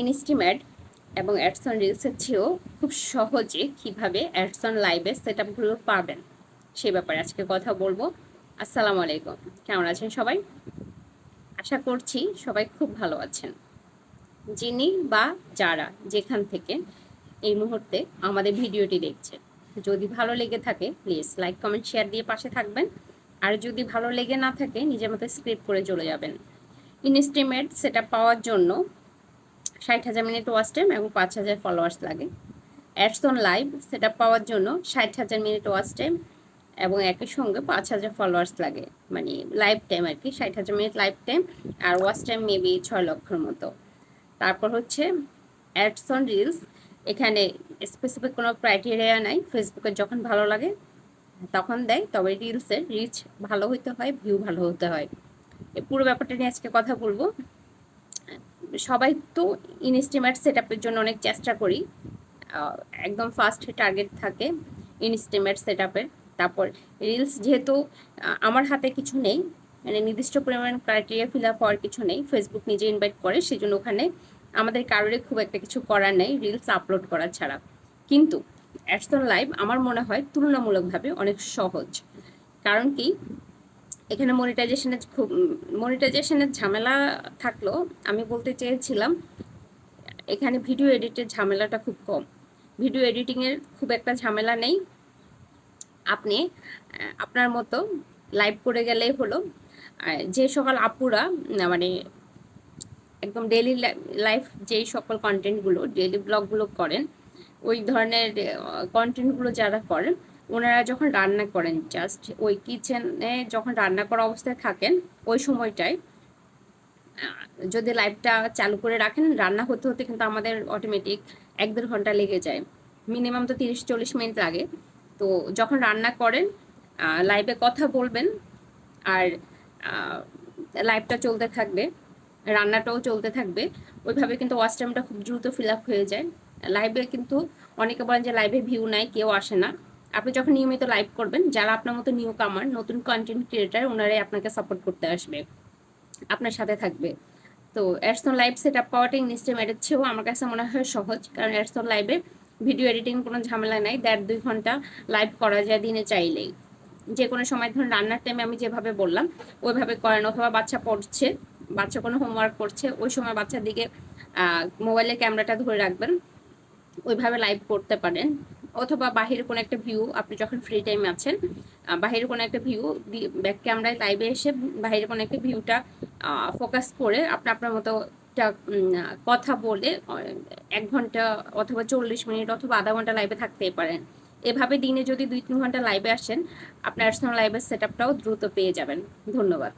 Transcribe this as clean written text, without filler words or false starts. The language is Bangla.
ইনস্টিমেট এবং অ্যাডস অন রিলসের চেয়েও খুব সহজে কিভাবে অ্যাডস অন লাইভে সেট আপগুলো পাবেন সে ব্যাপারে আজকে কথা বলবো। আসসালামু আলাইকুম, কেমন আছেন সবাই? আশা করছি সবাই খুব ভালো আছেন। যিনি বা যারা যেখান থেকে এই মুহূর্তে আমাদের ভিডিওটি দেখছেন, যদি ভালো লেগে থাকে প্লিজ লাইক কমেন্ট শেয়ার দিয়ে পাশে থাকবেন। আর যদি ভালো লেগে না থাকে নিজের মতো স্ক্রিপ্ট করে চলে যাবেন। ইনস্টিমেট সেট পাওয়ার জন্য 60,000 মিনিট ওয়াচ টাইম এবং 5,000 ফলোয়ার্স লাগে। অ্যাডস অন লাইভ সেট পাওয়ার জন্য 60,000 মিনিট ওয়াচ টাইম এবং একই সঙ্গে 5,000 ফলোয়ার্স লাগে, মানে লাইভ টাইম আর কি। 60,000 মিনিট লাইভ টাইম আর ওয়াচ টাইম মেবি 6 লক্ষের মতো। তারপর হচ্ছে অ্যাডস অন রিলস, এখানে স্পেসিফিক কোনো ক্রাইটেরিয়া নাই। ফেসবুকে যখন ভালো লাগে তখন দেয়, তবে রিলসের রিচ ভালো হইতে হয়, ভিউ ভালো হতে হয়। এই পুরো ব্যাপারটা নিয়ে আজকে কথা বলবো। সবাই তো ইনস্টিমেট সেট আপের জন্য অনেক চেষ্টা করি, একদম ফার্স্ট টার্গেট থাকে ইনস্টিমেট সেট আপের। তারপর রিলস যেহেতু আমার হাতে কিছু নেই, মানে নির্দিষ্ট পরিমাণ ক্রাইটেরিয়া ফিল আপ হওয়ার কিছু নেই, ফেসবুক নিজে ইনভাইট করে, সেই জন্য ওখানে আমাদের কারোরই খুব একটা কিছু করার নেই রিলস আপলোড করা ছাড়া। কিন্তু অ্যাডস অন লাইভ আমার মনে হয় তুলনামূলকভাবে অনেক সহজ। কারণ কি, এখানে মনিটাইজেশনের ঝামেলা থাকলেও আমি বলতে চেয়েছিলাম এখানে ভিডিও এডিটের ঝামেলাটা খুব কম। ভিডিও এডিটিংয়ের খুব একটা ঝামেলা নেই। আপনি আপনার মতো লাইভ করে গেলেই হলো। যে সকল আপুরা মানে একদম ডেইলি লাইফ যেই সকল কন্টেন্টগুলো ডেইলি ব্লগগুলো করেন, ওই ধরনের কন্টেন্টগুলো যারা করেন ওনারা যখন রান্না করেন, জাস্ট ওই কিচেনে যখন রান্না করা অবস্থায় থাকেন ওই সময়টায় যদি লাইভটা চালু করে রাখেন, রান্না হতে হতে কিন্তু আমাদের অটোমেটিক 1-1.5 ঘন্টা লেগে যায়, মিনিমাম তো 30-40 মিনিট লাগে। তো যখন রান্না করেন লাইভে কথা বলবেন আর লাইভটা চলতে থাকবে, রান্নাটাও চলতে থাকবে, ওইভাবে কিন্তু ওয়াচ টাইমটা খুব দ্রুত ফিল আপ হয়ে যায়। লাইভে কিন্তু অনেকে বলেন যে লাইভে ভিউ নাই, কেউ আসে না। আপনি যখন নিয়মিত লাইভ করবেন, যারা আপনার মতো নিউ কামার নতুন কন্টেন্ট ক্রিয়েটার ওনারাই আপনাকে সাপোর্ট করতে আসবে, আপনার সাথে থাকবে। তো ads on live set up পাওয়াটা ইনস্টিমেটের চেয়েও আমার কাছে মনে হয় সহজ, কারণ অ্যাডস অন লাইভে ভিডিও এডিটিং কোনো ঝামেলা নাই। 1.5-2 ঘন্টা লাইভ করা যায় দিনে চাইলেই। যে কোনো সময় ধরুন রান্নার টাইমে আমি যেভাবে বললাম ওইভাবে করেন, অথবা বাচ্চা পড়ছে, বাচ্চা কোনো হোমওয়ার্ক করছে, ওই সময় বাচ্চার দিকে মোবাইলের ক্যামেরাটা ধরে রাখবেন, ওইভাবে লাইভ করতে পারেন। অথবা বাহিরে কোনো একটা ভিউ, আপনি যখন ফ্রি টাইমে আছেন বাহিরে কোনো একটা ভিউ ব্যাক ক্যামেরায় লাইভে এসে বাহিরে কোনো একটা ভিউটা ফোকাস করে আপনি আপনার মতো কথা বলে 1 ঘন্টা অথবা 40 মিনিট অথবা আধা ঘন্টা লাইভে থাকতেই পারেন। এভাবে দিনে যদি 2-3 ঘন্টা লাইভে আসেন, আপনার লাইভের সেট আপটাও দ্রুত পেয়ে যাবেন। ধন্যবাদ।